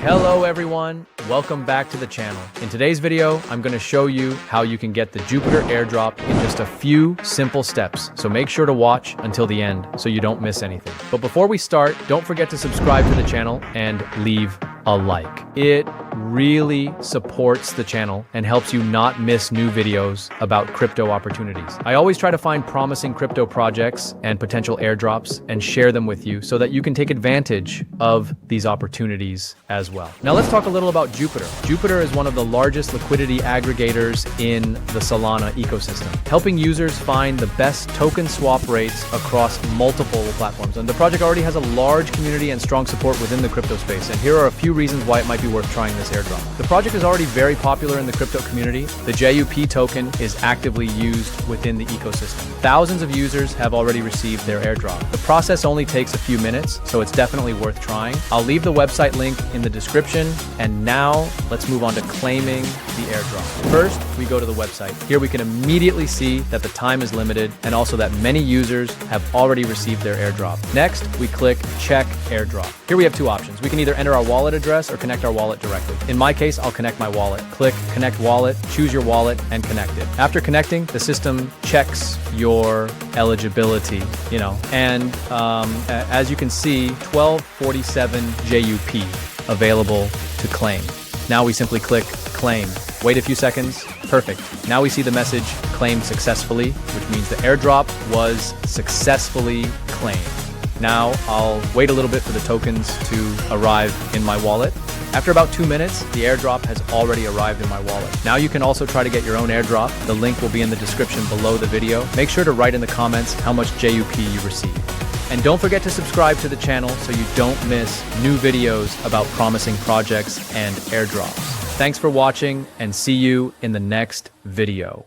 Hello everyone, welcome back to the channel. In today's video, I'm going to show you how you can get the Jupiter airdrop in just a few simple steps. So make sure to watch until the end so you don't miss anything. But before we start, don't forget to subscribe to the channel and leave a like. It really supports the channel and helps you not miss new videos about crypto opportunities. I always try to find promising crypto projects and potential airdrops and share them with you so that you can take advantage of these opportunities as well. Now let's talk a little about Jupiter. Jupiter is one of the largest liquidity aggregators in the Solana ecosystem, helping users find the best token swap rates across multiple platforms. And the project already has a large community and strong support within the crypto space. And here are a few reasons why it might be worth trying this airdrop. The project is already very popular in the crypto community. The JUP token is actively used within the ecosystem. Thousands of users have already received their airdrop. The process only takes a few minutes, so it's definitely worth trying. I'll leave the website link in the description. And now let's move on to claiming the airdrop. First, we go to the website. Here we can immediately see that the time is limited and also that many users have already received their airdrop. Next, we click check airdrop. Here we have two options. We can either enter our wallet address or connect our wallet directly. In my case, I'll connect my wallet. Click connect wallet, choose your wallet and connect it. After connecting, the system checks your eligibility, and as you can see, 1247 JUP available to claim. Now we simply click claim. Wait a few seconds. Perfect. Now we see the message claimed successfully, which means the airdrop was successfully claimed. Now I'll wait a little bit for the tokens to arrive in my wallet. After about 2 minutes, the airdrop has already arrived in my wallet. Now you can also try to get your own airdrop. The link will be in the description below the video. Make sure to write in the comments how much JUP you received. And don't forget to subscribe to the channel so you don't miss new videos about promising projects and airdrops. Thanks for watching and see you in the next video.